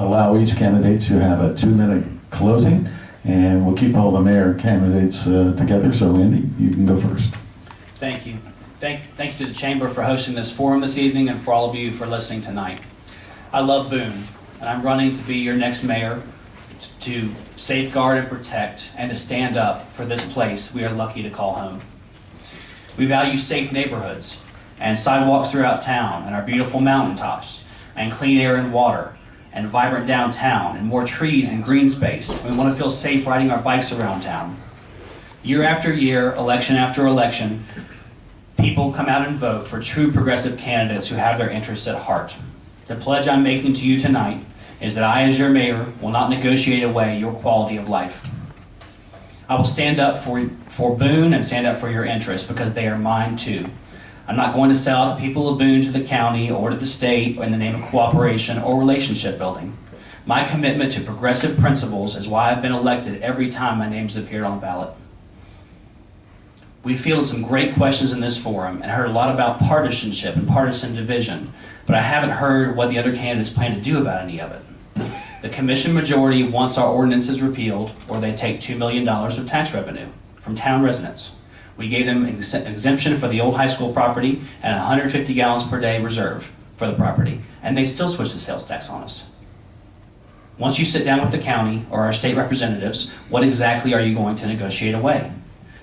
allow each candidate to have a 2-minute closing, and we'll keep all the mayor candidates together. So Andy, you can go first. Thank you. Thank you to the Chamber for hosting this forum this evening and for all of you for listening tonight. I love Boone, and I'm running to be your next mayor to safeguard and protect and to stand up for this place we are lucky to call home. We value safe neighborhoods and sidewalks throughout town and our beautiful mountaintops and clean air and water and vibrant downtown and more trees and green space. We want to feel safe riding our bikes around town. Year after year, election after election, people come out and vote for true progressive candidates who have their interests at heart. The pledge I'm making to you tonight is that I, as your mayor, will not negotiate away your quality of life. I will stand up for Boone and stand up for your interests because they are mine too. I'm not going to sell out the people of Boone to the county or to the state in the name of cooperation or relationship building. My commitment to progressive principles is why I've been elected every time my name's appeared on the ballot. We fielded some great questions in this forum and heard a lot about partisanship and partisan division, but I haven't heard what the other candidates plan to do about any of it. The commission majority wants our ordinances repealed, or they take $2 million of tax revenue from town residents. We gave them an exemption for the old high school property and 150 gallons per day reserve for the property, and they still switch the sales tax on us. Once you sit down with the county or our state representatives, what exactly are you going to negotiate away?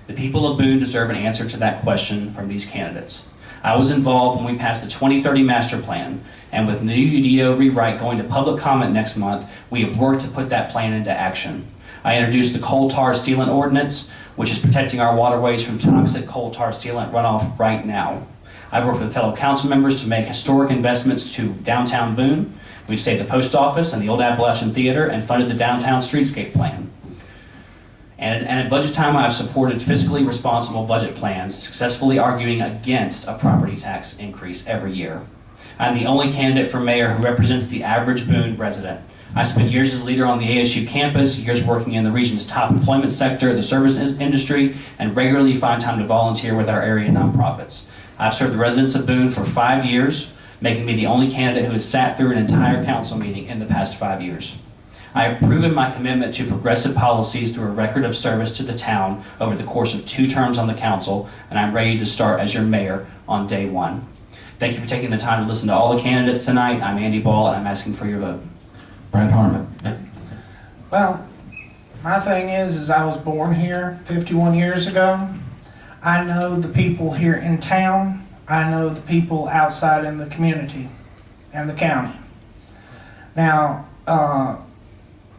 The people of Boone deserve an answer to that question from these candidates. I was involved when we passed the 2030 master plan, and with new UDO rewrite going to public comment next month, we have worked to put that plan into action. I introduced the coal tar sealant ordinance, which is protecting our waterways from toxic coal tar sealant runoff right now. I've worked with fellow council members to make historic investments to downtown Boone. We've saved the post office and the old Appalachian Theater and funded the downtown streetscape plan. And at budget time, I've supported fiscally responsible budget plans, successfully arguing against a property tax increase every year. I'm the only candidate for mayor who represents the average Boone resident. I spent years as leader on the ASU campus, years working in the region's top employment sector, the service industry, and regularly find time to volunteer with our area nonprofits. I've served the residents of Boone for 5 years, making me the only candidate who has sat through an entire council meeting in the past 5 years. I have proven my commitment to progressive policies through a record of service to the town over the course of 2 terms on the council, and I'm ready to start as your mayor on day 1. Thank you for taking the time to listen to all the candidates tonight. I'm Andy Ball, and I'm asking for your vote. Brad Harmon. Well, my thing is I was born here 51 years ago. I know the people here in town. I know the people outside in the community and the county. Now,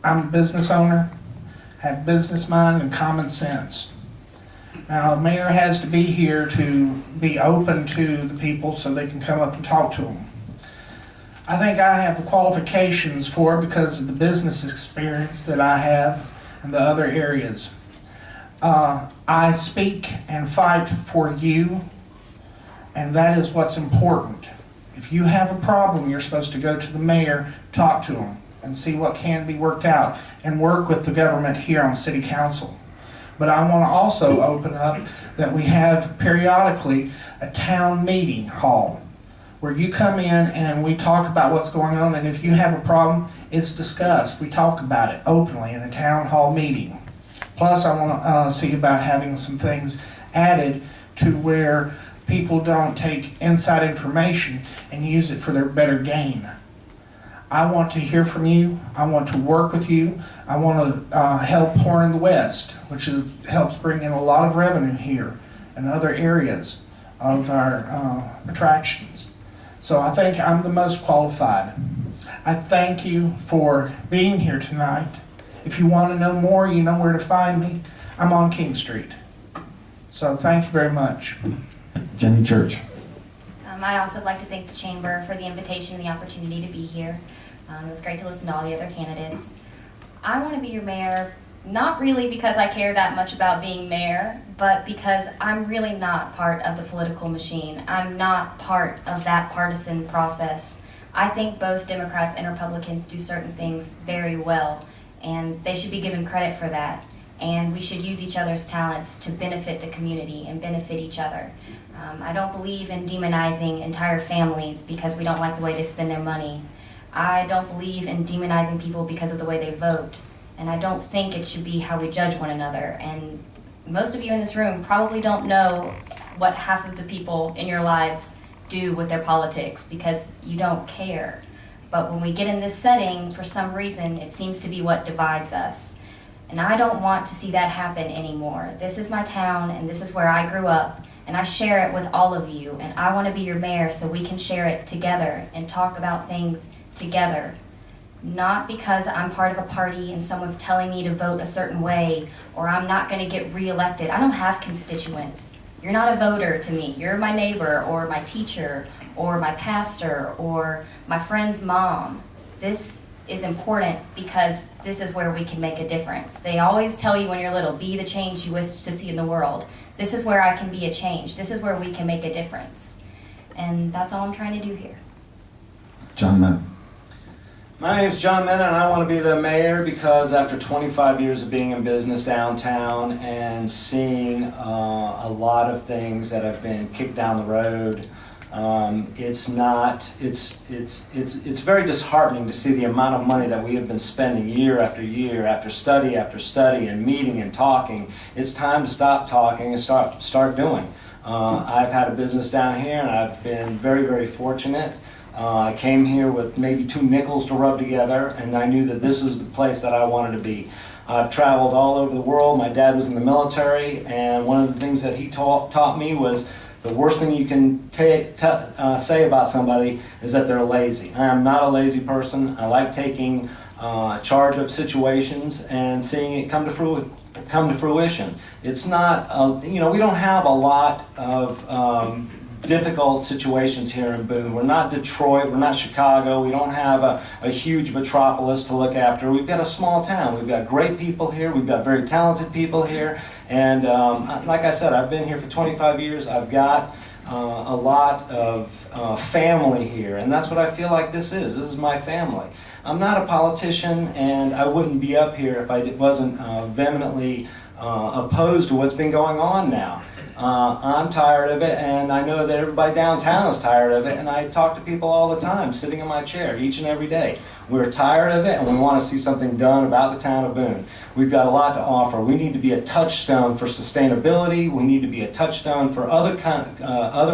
I'm a business owner, have business mind and common sense. Now, a mayor has to be here to be open to the people so they can come up and talk to them. I think I have the qualifications for it because of the business experience that I have in the other areas. I speak and fight for you, and that is what's important. If you have a problem, you're supposed to go to the mayor, talk to him, and see what can be worked out, and work with the government here on City Council. But I want to also open up that we have periodically a town meeting hall where you come in and we talk about what's going on, and if you have a problem, it's discussed. We talk about it openly in a town hall meeting. Plus, I want to see about having some things added to where people don't take inside information and use it for their better gain. I want to hear from you. I want to work with you. I want to help Horn in the West, which helps bring in a lot of revenue here and other areas of our attractions. So I think I'm the most qualified. I thank you for being here tonight. If you want to know more, you know where to find me. I'm on King Street. So thank you very much. Jenny Church. I'd also like to thank the Chamber for the invitation and the opportunity to be here. It was great to listen to all the other candidates. I want to be your mayor, not really because I care that much about being mayor, but because I'm really not part of the political machine. I'm not part of that partisan process. I think both Democrats and Republicans do certain things very well, and they should be given credit for that. And we should use each other's talents to benefit the community and benefit each other. I don't believe in demonizing entire families because we don't like the way they spend their money. I don't believe in demonizing people because of the way they vote, and I don't think it should be how we judge one another. And most of you in this room probably don't know what half of the people in your lives do with their politics because you don't care. But when we get in this setting, for some reason, it seems to be what divides us. And I don't want to see that happen anymore. This is my town, and this is where I grew up, and I share it with all of you, and I want to be your mayor so we can share it together and talk about things together. Not because I'm part of a party and someone's telling me to vote a certain way, or I'm not going to get reelected. I don't have constituents. You're not a voter to me. You're my neighbor, or my teacher, or my pastor, or my friend's mom. This is important because this is where we can make a difference. They always tell you when you're little, be the change you wish to see in the world. This is where I can be a change. This is where we can make a difference. And that's all I'm trying to do here. John Mann. My name's John Mena, and I want to be the mayor because after 25 years of being in business downtown and seeing a lot of things that have been kicked down the road, it's very disheartening to see the amount of money that we have been spending year after year, after study, and meeting and talking. It's time to stop talking and start doing. I've had a business down here, and I've been very, very fortunate. I came here with maybe 2 nickels to rub together, and I knew that this is the place that I wanted to be. I've traveled all over the world. My dad was in the military, and one of the things that he taught me was the worst thing you can say about somebody is that they're lazy. I am not a lazy person. I like taking charge of situations and seeing it come to fruition. It's not, we don't have a lot of difficult situations here in Boone. We're not Detroit, we're not Chicago, we don't have a huge metropolis to look after. We've got a small town. We've got great people here, we've got very talented people here, and like I said, I've been here for 25 years. I've got a lot of family here, and that's what I feel like this is. This is my family. I'm not a politician, and I wouldn't be up here if I wasn't vehemently opposed to what's been going on now. I'm tired of it, and I know that everybody downtown is tired of it, and I talk to people all the time, sitting in my chair each and every day. We're tired of it, and we want to see something done about the town of Boone. We've got a lot to offer. We need to be a touchstone for sustainability. We need to be a touchstone for other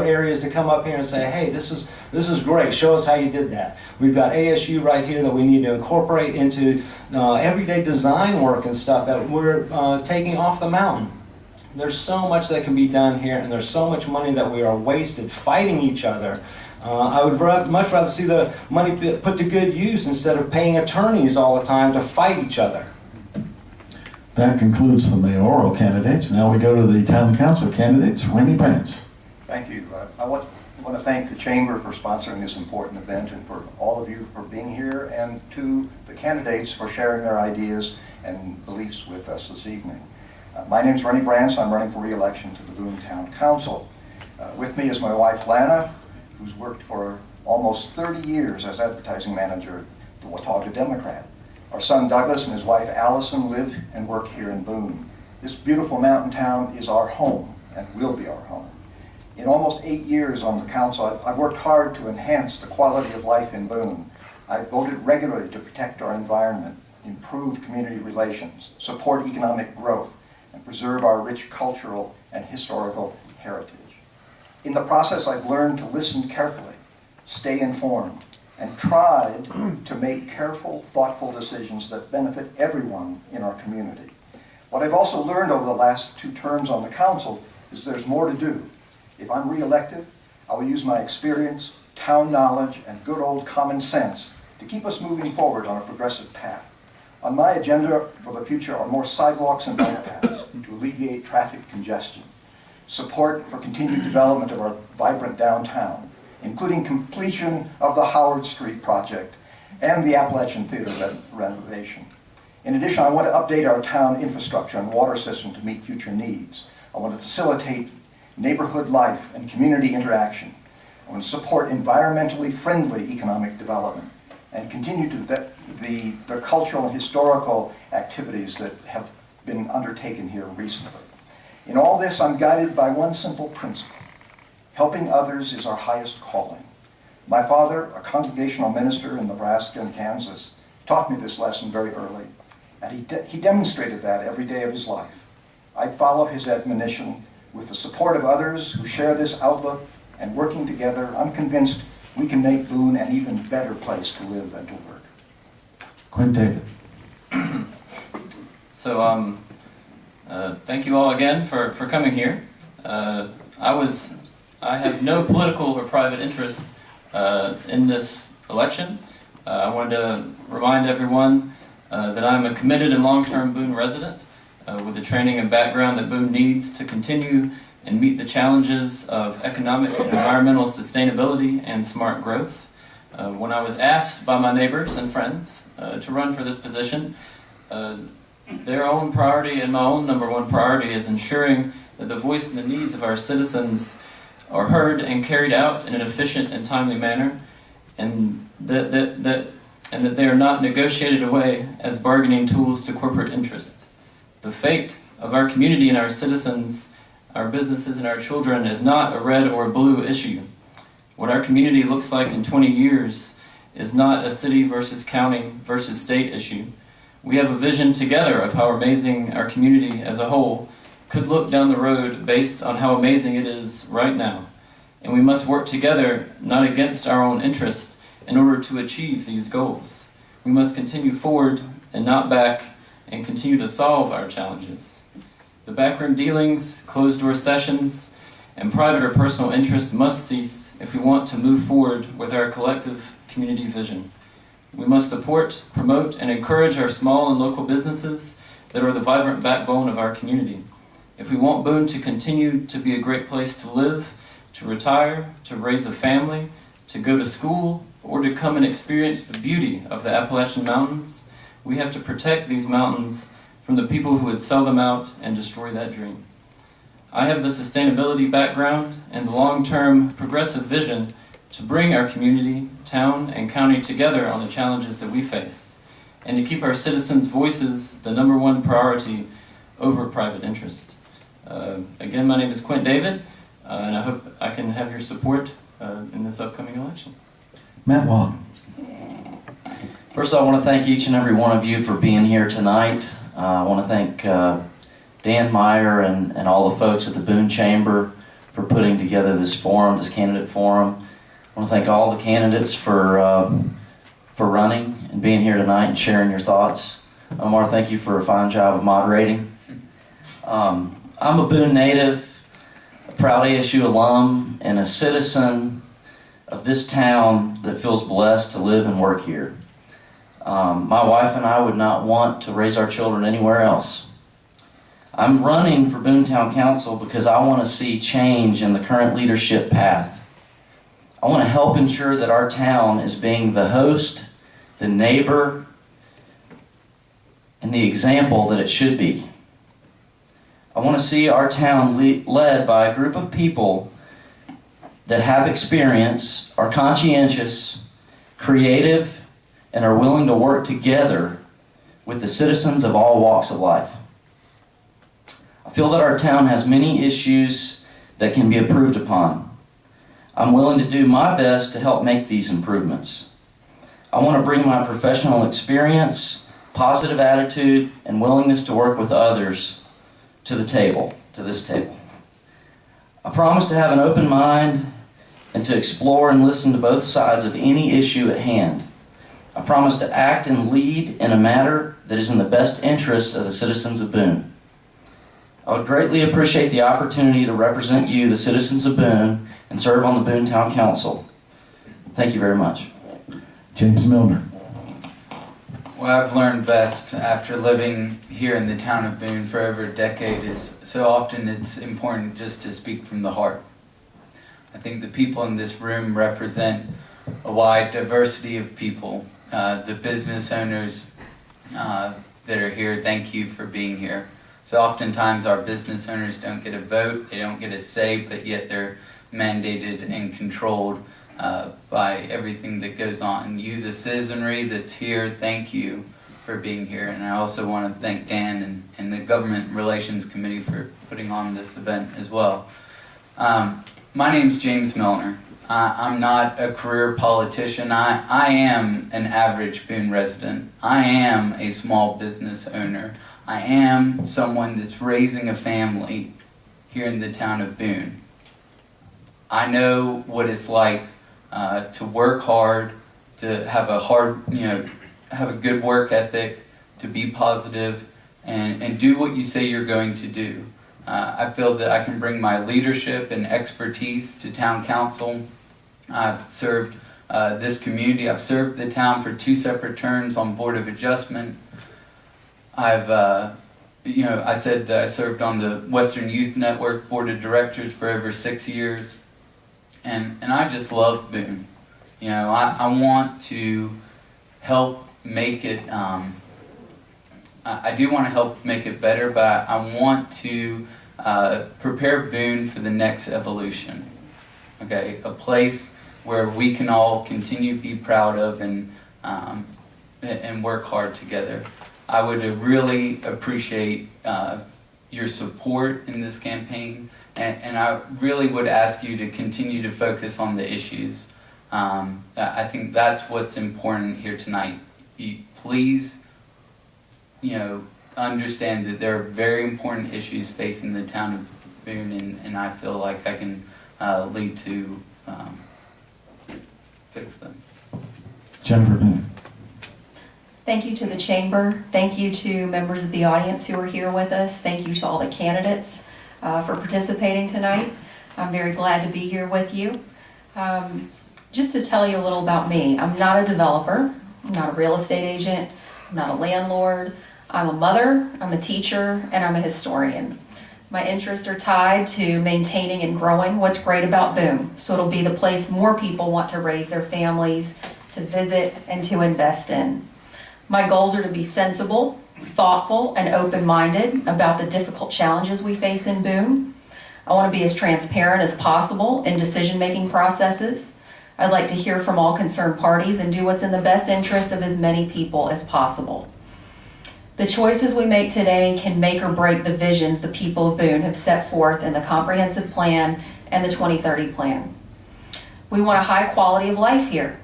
areas to come up here and say, hey, this is great. Show us how you did that. We've got ASU right here that we need to incorporate into everyday design work and stuff that we're taking off the mountain. There's so much that can be done here, and there's so much money that we are wasted fighting each other. I would much rather see the money put to good use instead of paying attorneys all the time to fight each other. That concludes the mayoral candidates. Now we go to the town council candidates. Randy Brantz. Thank you. I want to thank the Chamber for sponsoring this important event, and for all of you for being here, and to the candidates for sharing their ideas and beliefs with us this evening. My name is Randy Brantz. I'm running for re-election to the Boone Town Council. With me is my wife Lana, who's worked for almost 30 years as advertising manager at the Watauga Democrat. Our son Douglas and his wife Allison live and work here in Boone. This beautiful mountain town is our home and will be our home. In almost 8 years on the council, I've worked hard to enhance the quality of life in Boone. I've voted regularly to protect our environment, improve community relations, support economic growth, and preserve our rich cultural and historical heritage. In the process, I've learned to listen carefully, stay informed, and tried to make careful, thoughtful decisions that benefit everyone in our community. What I've also learned over the last 2 terms on the council is there's more to do. If I'm re-elected, I will use my experience, town knowledge, and good old common sense to keep us moving forward on a progressive path. On my agenda for the future are more sidewalks and bike paths to alleviate traffic congestion, support for continued development of our vibrant downtown, including completion of the Howard Street project and the Appalachian Theater renovation. In addition, I want to update our town infrastructure and water system to meet future needs. I want to facilitate neighborhood life and community interaction. I want to support environmentally friendly economic development and continue to the cultural and historical activities that have been undertaken here recently. In all this, I'm guided by one simple principle. Helping others is our highest calling. My father, a congregational minister in Nebraska and Kansas, taught me this lesson very early, and he demonstrated that every day of his life. I follow his admonition with the support of others who share this outlook, and working together, I'm convinced we can make Boone an even better place to live and to work. Quinn David. So, thank you all again for coming here. I have no political or private interest in this election. I wanted to remind everyone that I'm a committed and long-term Boone resident with the training and background that Boone needs to continue and meet the challenges of economic and environmental sustainability and smart growth. When I was asked by my neighbors and friends to run for this position, their own priority and my own number one priority is ensuring that the voice and the needs of our citizens are heard and carried out in an efficient and timely manner, and that they are not negotiated away as bargaining tools to corporate interests. The fate of our community and our citizens, our businesses and our children is not a red or a blue issue. What our community looks like in 20 years is not a city versus county versus state issue. We have a vision together of how amazing our community as a whole could look down the road based on how amazing it is right now. And we must work together, not against our own interests, in order to achieve these goals. We must continue forward and not back, and continue to solve our challenges. The backroom dealings, closed-door sessions, and private or personal interests must cease if we want to move forward with our collective community vision. We must support, promote, and encourage our small and local businesses that are the vibrant backbone of our community. If we want Boone to continue to be a great place to live, to retire, to raise a family, to go to school, or to come and experience the beauty of the Appalachian Mountains, we have to protect these mountains from the people who would sell them out and destroy that dream. I have the sustainability background and the long-term progressive vision to bring our community, town, and county together on the challenges that we face, and to keep our citizens' voices the number one priority over private interest. Again, my name is Quint David, and I hope I can have your support in this upcoming election. Matt Long. First, I want to thank each and every one of you for being here tonight. I want to thank Dan Meyer and all the folks at the Boone Chamber for putting together this forum, this candidate forum. I want to thank all the candidates for running and being here tonight and sharing your thoughts. Omar, thank you for a fine job of moderating. I'm a Boone native, a proud ASU alum, and a citizen of this town that feels blessed to live and work here. My wife and I would not want to raise our children anywhere else. I'm running for Boonetown Council because I want to see change in the current leadership path. I want to help ensure that our town is being the host, the neighbor, and the example that it should be. I want to see our town led by a group of people that have experience, are conscientious, creative, and are willing to work together with the citizens of all walks of life. I feel that our town has many issues that can be improved upon. I'm willing to do my best to help make these improvements. I want to bring my professional experience, positive attitude, and willingness to work with others to this table. I promise to have an open mind and to explore and listen to both sides of any issue at hand. I promise to act and lead in a matter that is in the best interest of the citizens of Boone. I would greatly appreciate the opportunity to represent you, the citizens of Boone, and serve on the Boonetown Council. Thank you very much. James Milner. What I've learned best after living here in the town of Boone for over a decade is so often it's important just to speak from the heart. I think the people in this room represent a wide diversity of people. The business owners that are here, thank you for being here. So oftentimes our business owners don't get a vote, they don't get a say, but yet they're mandated and controlled by everything that goes on. You, the citizenry that's here, thank you for being here. And I also want to thank Dan and the Government Relations Committee for putting on this event as well. My name's James Milner. I'm not a career politician. I am an average Boone resident. I am a small business owner. I am someone that's raising a family here in the town of Boone. I know what it's like to work hard, to have have a good work ethic, to be positive, and do what you say you're going to do. I feel that I can bring my leadership and expertise to town council. I've served this community. I've served the town for 2 separate terms on Board of Adjustment. I said that I served on the Western Youth Network Board of Directors for over 6 years. And I just love Boone. I want to help make it, I do want to help make it better, but I want to prepare Boone for the next evolution. Okay, a place where we can all continue to be proud of and work hard together. I would really appreciate your support in this campaign, and I really would ask you to continue to focus on the issues. I think that's what's important here tonight. Please, understand that there are very important issues facing the town of Boone, and I feel like I can lead to fix them. Jennifer Boone. Thank you to the Chamber. Thank you to members of the audience who are here with us. Thank you to all the candidates for participating tonight. I'm very glad to be here with you. Just to tell you a little about me, I'm not a developer. I'm not a real estate agent. I'm not a landlord. I'm a mother, I'm a teacher, and I'm a historian. My interests are tied to maintaining and growing what's great about Boone, so it'll be the place more people want to raise their families, to visit, and to invest in. My goals are to be sensible, thoughtful, and open-minded about the difficult challenges we face in Boone. I want to be as transparent as possible in decision-making processes. I'd like to hear from all concerned parties and do what's in the best interest of as many people as possible. The choices we make today can make or break the visions the people of Boone have set forth in the Comprehensive Plan and the 2030 Plan. We want a high quality of life here.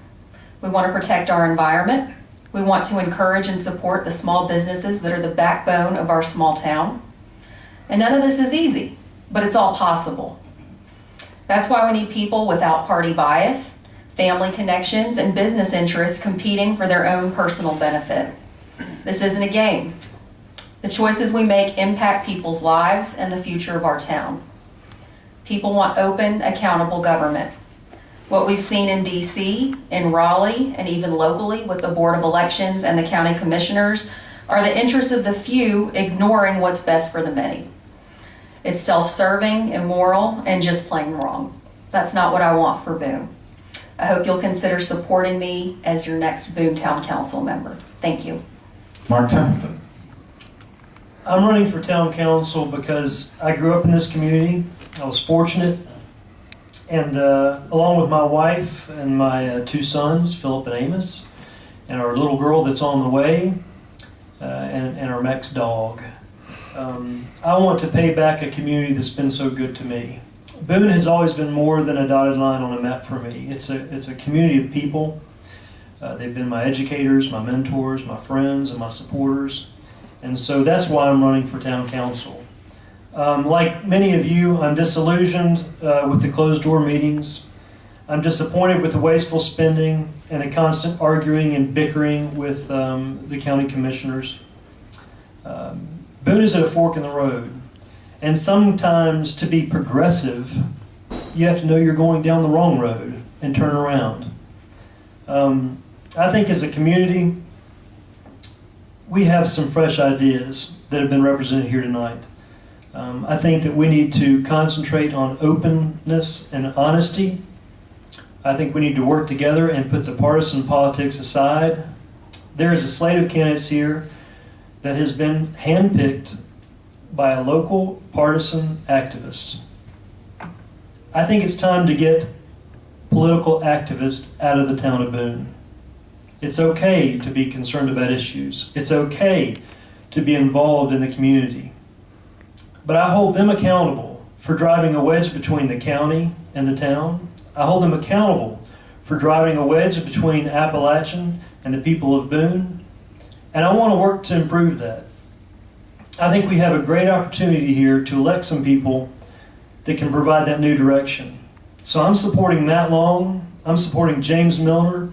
We want to protect our environment. We want to encourage and support the small businesses that are the backbone of our small town. And none of this is easy, but it's all possible. That's why we need people without party bias, family connections, and business interests competing for their own personal benefit. This isn't a game. The choices we make impact people's lives and the future of our town. People want open, accountable government. What we've seen in DC, in Raleigh, and even locally with the Board of Elections and the county commissioners are the interests of the few ignoring what's best for the many. It's self-serving, immoral, and just plain wrong. That's not what I want for Boone. I hope you'll consider supporting me as your next Boone Town Council member. Thank you. Mark Templeton. I'm running for town council because I grew up in this community. I was fortunate, and along with my wife and my 2 sons, Philip and Amos, and our little girl that's on the way, and our Mex dog, I want to pay back a community that's been so good to me. Boone has always been more than a dotted line on a map for me. It's a community of people. They've been my educators, my mentors, my friends, and my supporters. And so that's why I'm running for town council. Like many of you, I'm disillusioned with the closed-door meetings. I'm disappointed with the wasteful spending and a constant arguing and bickering with the county commissioners. Boone is at a fork in the road. And sometimes to be progressive, you have to know you're going down the wrong road and turn around. I think as a community, we have some fresh ideas that have been represented here tonight. I think that we need to concentrate on openness and honesty. I think we need to work together and put the partisan politics aside. There is a slate of candidates here that has been handpicked by a local partisan activist. I think it's time to get political activists out of the town of Boone. It's okay to be concerned about issues. It's okay to be involved in the community. But I hold them accountable for driving a wedge between the county and the town. I hold him accountable for driving a wedge between Appalachian and the people of Boone, and I want to work to improve that. I think we have a great opportunity here to elect some people that can provide that new direction. So I'm supporting Matt Long, I'm supporting James Milner,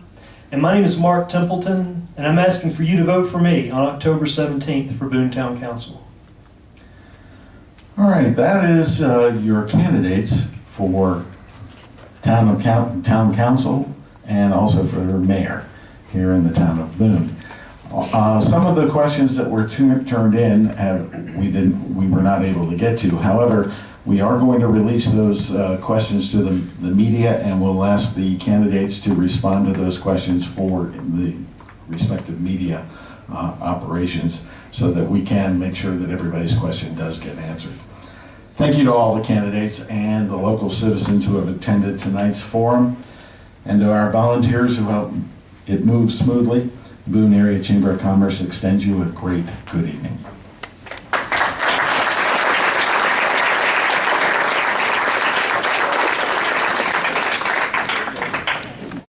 and my name is Mark Templeton, and I'm asking for you to vote for me on October 17th for Boone Town Council. All right, that is your candidates for town council and also for mayor here in the town of Boone. Some of the questions that were turned in we were not able to get to. However, we are going to release those questions to the media, and we'll ask the candidates to respond to those questions for the respective media operations so that we can make sure that everybody's question does get answered. Thank you to all the candidates and the local citizens who have attended tonight's forum, and to our volunteers who helped it move smoothly. Boone Area Chamber of Commerce extends you a great good evening.